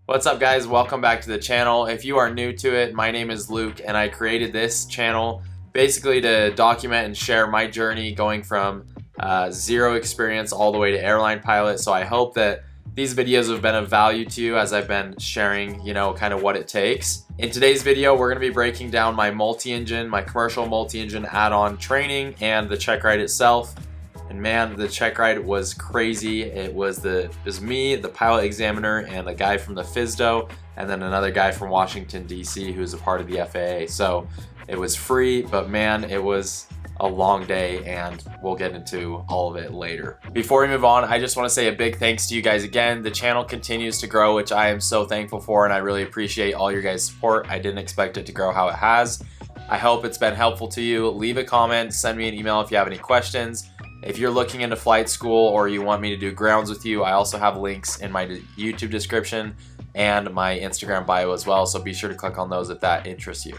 What's up, guys? Welcome back to the channel. If you are new to it, my name is Luke and I created this channel basically to document and share my journey going from zero experience all the way to airline pilot. So I hope that these videos have been of value to you as I've been sharing, kind of what it takes. In today's video, we're going to be breaking down my commercial multi-engine add-on training and the checkride itself. And man, the checkride was crazy. It was me, the pilot examiner, and a guy from the FSDO, and then another guy from Washington, D.C. who's a part of the FAA. So it was free, but man, it was a long day, and we'll get into all of it later. Before we move on, I just want to say a big thanks to you guys again. The channel continues to grow, which I am so thankful for, and I really appreciate all your guys' support. I didn't expect it to grow how it has. I hope it's been helpful to you. Leave a comment, send me an email if you have any questions. If you're looking into flight school or you want me to do grounds with you, I also have links in my YouTube description and my Instagram bio as well, so be sure to click on those if that interests you.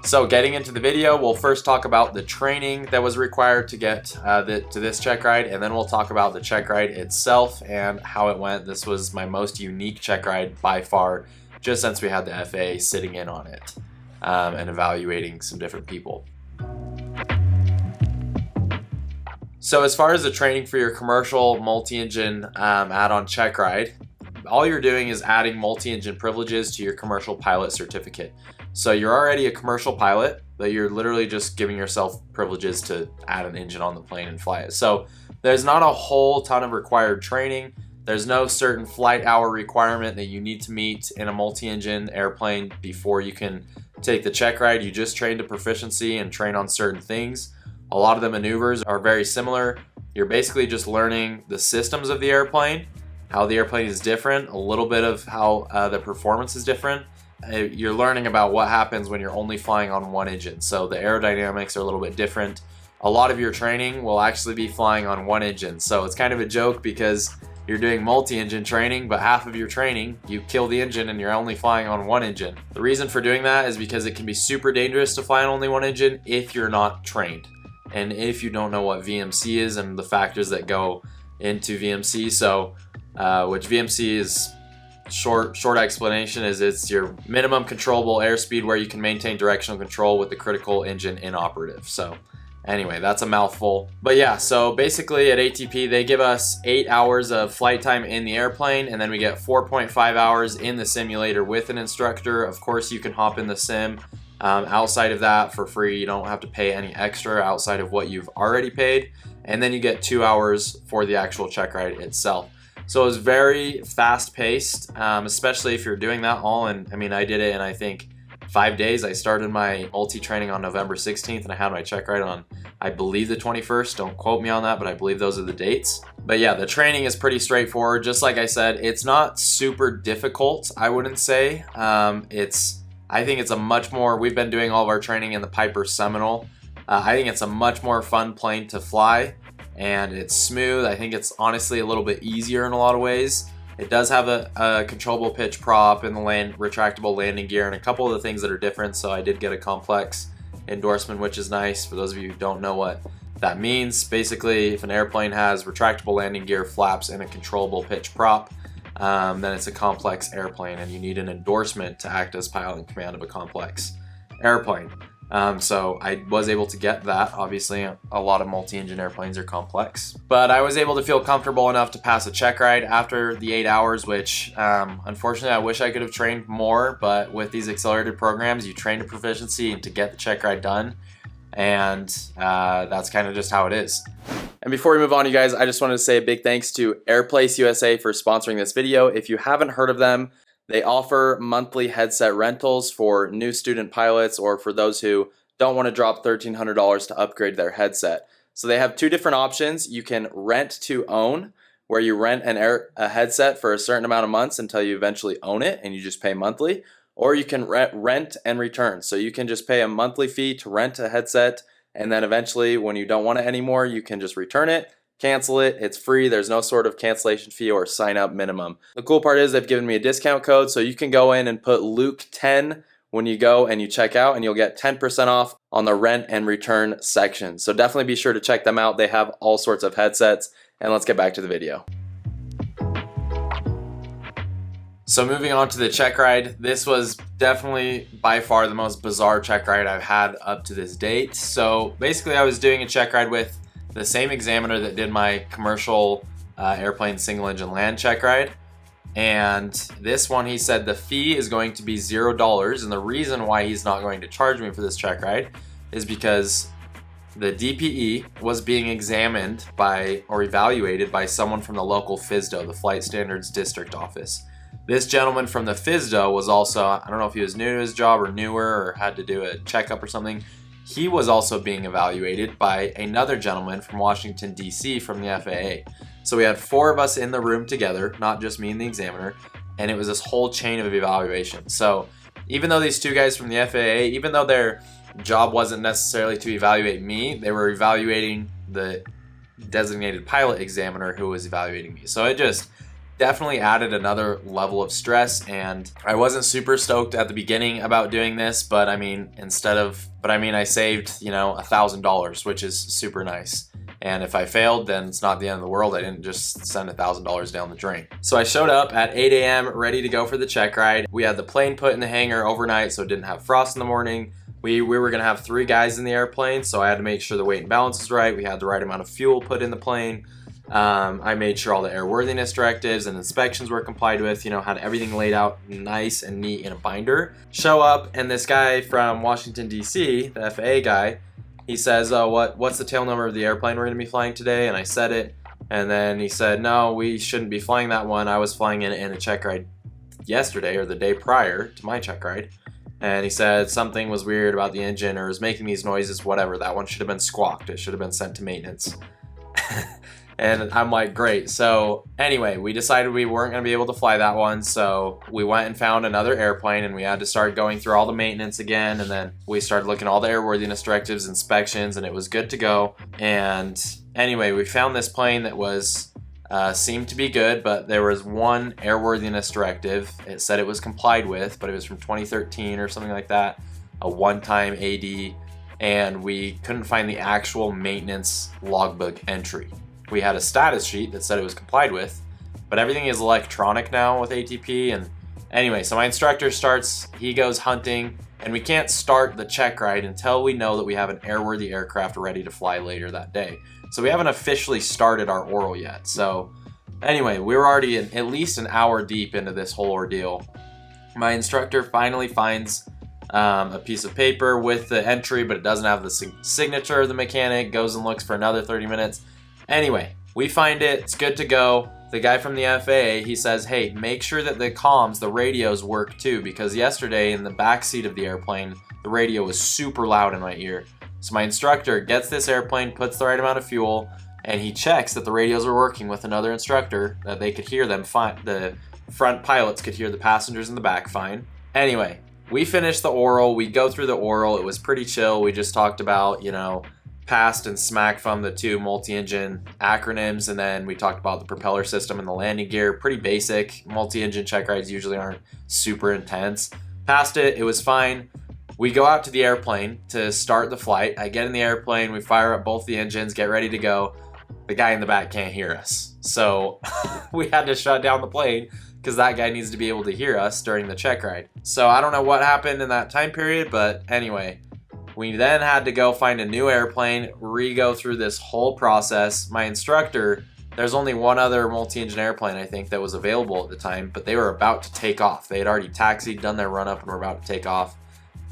So getting into the video, we'll first talk about the training that was required to get to this checkride, and then we'll talk about the checkride itself and how it went. This was my most unique checkride by far, just since we had the FAA sitting in on it and evaluating some different people. So as far as the training for your commercial multi-engine add-on checkride, all you're doing is adding multi-engine privileges to your commercial pilot certificate. So you're already a commercial pilot, but you're literally just giving yourself privileges to add an engine on the plane and fly it. So there's not a whole ton of required training. There's no certain flight hour requirement that you need to meet in a multi-engine airplane before you can take the checkride. You just train to proficiency and train on certain things. A lot of the maneuvers are very similar. You're basically just learning the systems of the airplane, how the airplane is different, a little bit of how the performance is different. You're learning about what happens when you're only flying on one engine. So the aerodynamics are a little bit different. A lot of your training will actually be flying on one engine. So it's kind of a joke because you're doing multi-engine training, but half of your training, you kill the engine and you're only flying on one engine. The reason for doing that is because it can be super dangerous to fly on only one engine if you're not trained. And if you don't know what VMC is and the factors that go into VMC, so which VMC is short explanation is it's your minimum controllable airspeed where you can maintain directional control with the critical engine inoperative. So anyway, that's a mouthful. But yeah, so basically at ATP, they give us 8 hours of flight time in the airplane, and then we get 4.5 hours in the simulator with an instructor. Of course, you can hop in the sim outside of that for free. You don't have to pay any extra outside of what you've already paid. And then you get 2 hours for the actual checkride itself. So it was very fast paced, especially if you're doing that all in, I did it in I think 5 days. I started my multi-training on November 16th and I had my checkride on, I believe, the 21st. Don't quote me on that, but I believe those are the dates. But yeah, the training is pretty straightforward. Just like I said, it's not super difficult, I wouldn't say. I think it's a much more, we've been doing all of our training in the Piper Seminole. I think it's a much more fun plane to fly, and it's smooth. I think it's honestly a little bit easier in a lot of ways. It does have a controllable pitch prop and the retractable landing gear and a couple of the things that are different. So I did get a complex endorsement, which is nice. For those of you who don't know what that means, basically if an airplane has retractable landing gear, flaps, and a controllable pitch prop, then it's a complex airplane and you need an endorsement to act as pilot in command of a complex airplane. So I was able to get that. Obviously, a lot of multi-engine airplanes are complex, but I was able to feel comfortable enough to pass a checkride after the 8 hours, which unfortunately I wish I could have trained more, but with these accelerated programs, you train to proficiency and to get the checkride done, and that's kind of just how it is. And before we move on, you guys, I just wanted to say a big thanks to Airplace USA for sponsoring this video. If you haven't heard of them, they offer monthly headset rentals for new student pilots or for those who don't want to drop $1,300 to upgrade their headset. So they have two different options. You can rent to own, where you rent a headset for a certain amount of months until you eventually own it and you just pay monthly. Or you can rent and return. So you can just pay a monthly fee to rent a headset, and then eventually when you don't want it anymore, you can just return it, cancel it. It's free. There's no sort of cancellation fee or sign up minimum. The cool part is they've given me a discount code, so you can go in and put Luke10 when you go and you check out, and you'll get 10% off on the rent and return section. So definitely be sure to check them out. They have all sorts of headsets, and let's get back to the video. So moving on to the check ride, this was definitely by far the most bizarre check ride I've had up to this date. So basically I was doing a check ride with the same examiner that did my commercial airplane single engine land check ride. And this one, he said the fee is going to be $0. And the reason why he's not going to charge me for this check ride is because the DPE was being examined by or evaluated by someone from the local FSDO, the Flight Standards District Office. This gentleman from the FSDO was also, I don't know if he was new to his job or newer or had to do a checkup or something. He was also being evaluated by another gentleman from Washington, D.C. from the FAA. So we had 4 of us in the room together, not just me and the examiner, and it was this whole chain of evaluation. So even though these 2 guys from the FAA, even though their job wasn't necessarily to evaluate me, they were evaluating the designated pilot examiner who was evaluating me. So it just definitely added another level of stress, and I wasn't super stoked at the beginning about doing this, but I mean, I saved, $1,000, which is super nice. And if I failed, then it's not the end of the world. I didn't just send $1,000 down the drain. So I showed up at 8 a.m. ready to go for the check ride. We had the plane put in the hangar overnight, so it didn't have frost in the morning. We were gonna have 3 guys in the airplane, so I had to make sure the weight and balance was right. We had the right amount of fuel put in the plane. I made sure all the airworthiness directives and inspections were complied with, had everything laid out nice and neat in a binder. Show up, and this guy from Washington, D.C., the FAA guy, he says, what's the tail number of the airplane we're going to be flying today? And I said it, and then he said, no, we shouldn't be flying that one. I was flying it in a check ride yesterday or the day prior to my check ride. And he said something was weird about the engine or was making these noises, whatever. That one should have been squawked. It should have been sent to maintenance. And I'm like, great. So anyway, we decided we weren't going to be able to fly that one. So we went and found another airplane, and we had to start going through all the maintenance again. And then we started looking at all the airworthiness directives, inspections, and it was good to go. And anyway, we found this plane that was seemed to be good, but there was one airworthiness directive. It said it was complied with, but it was from 2013 or something like that, a one-time AD, and we couldn't find the actual maintenance logbook entry. We had a status sheet that said it was complied with, but everything is electronic now with ATP. And anyway, so my instructor he goes hunting, and we can't start the check ride until we know that we have an airworthy aircraft ready to fly later that day. So we haven't officially started our oral yet. So anyway, we were already at least an hour deep into this whole ordeal. My instructor finally finds a piece of paper with the entry, but it doesn't have the signature of the mechanic, goes and looks for another 30 minutes. Anyway, we find it, it's good to go. The guy from the FAA, he says, hey, make sure that the comms, the radios work too, because yesterday in the back seat of the airplane, the radio was super loud in my ear. So my instructor gets this airplane, puts the right amount of fuel, and he checks that the radios are working with another instructor, that they could hear them fine. The front pilots could hear the passengers in the back fine. Anyway, we finished the oral, we go through the oral, it was pretty chill. We just talked about, past and smack from the 2 multi-engine acronyms, and then we talked about the propeller system and the landing gear. Pretty basic. Multi-engine check rides usually aren't super intense. Passed it, it was fine. We go out to the airplane to start the flight. I get in the airplane, we fire up both the engines, get ready to go. The guy in the back can't hear us. So we had to shut down the plane because that guy needs to be able to hear us during the check ride. So I don't know what happened in that time period, but anyway, we then had to go find a new airplane, re-go through this whole process. My instructor, there's only one other multi-engine airplane I think that was available at the time, but they were about to take off. They had already taxied, done their run-up, and were about to take off.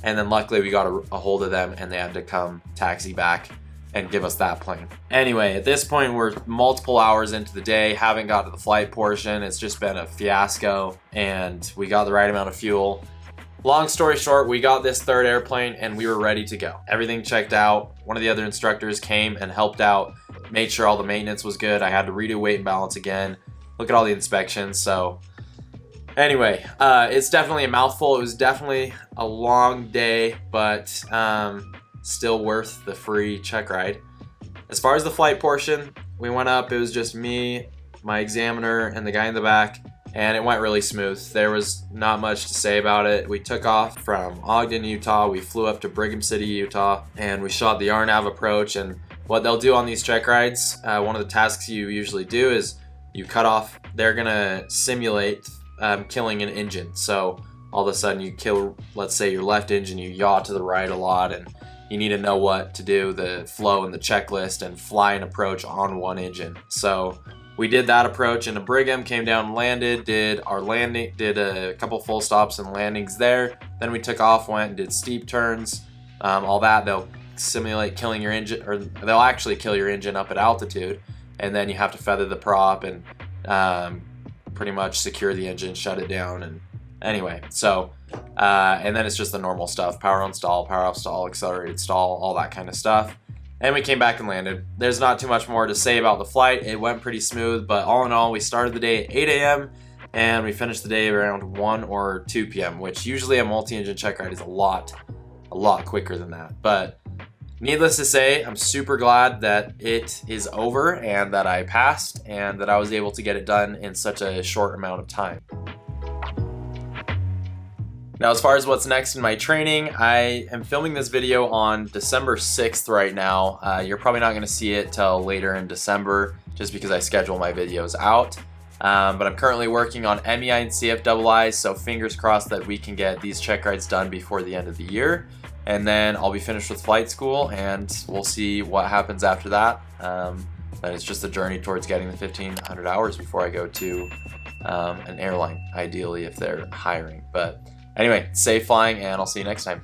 And then luckily we got a hold of them, and they had to come taxi back and give us that plane. Anyway, at this point we're multiple hours into the day, haven't got to the flight portion. It's just been a fiasco, and we got the right amount of fuel. Long story short, we got this third airplane and we were ready to go. Everything checked out. One of the other instructors came and helped out, made sure all the maintenance was good. I had to redo weight and balance again, look at all the inspections. So anyway, it's definitely a mouthful. It was definitely a long day, but still worth the free check ride. As far as the flight portion, we went up. It was just me, my examiner, and the guy in the back. And it went really smooth. There was not much to say about it. We took off from Ogden, Utah. We flew up to Brigham City, Utah, and we shot the RNAV approach. And what they'll do on these check rides, one of the tasks you usually do is you cut off. They're gonna simulate killing an engine. So all of a sudden you kill, let's say your left engine, you yaw to the right a lot, and you need to know what to do, the flow and the checklist, and fly an approach on one engine. So we did that approach into Brigham, came down and landed, did a couple full stops and landings there. Then we took off, went and did steep turns, all that. They'll simulate killing your engine, or they'll actually kill your engine up at altitude, and then you have to feather the prop and pretty much secure the engine, shut it down, and anyway, so and then it's just the normal stuff: power on stall, power off stall, accelerated stall, all that kind of stuff. And we came back and landed. There's not too much more to say about the flight. It went pretty smooth, but all in all, we started the day at 8 a.m. and we finished the day around 1 or 2 p.m., which usually a multi-engine check ride is a lot quicker than that. But needless to say, I'm super glad that it is over and that I passed and that I was able to get it done in such a short amount of time. Now, as far as what's next in my training, I am filming this video on December 6th right now. You're probably not going to see it till later in December just because I schedule my videos out. But I'm currently working on MEI and CFII, so fingers crossed that we can get these check rides done before the end of the year. And then I'll be finished with flight school, and we'll see what happens after that. But it's just a journey towards getting the 1,500 hours before I go to an airline, ideally if they're hiring. But anyway, safe flying, and I'll see you next time.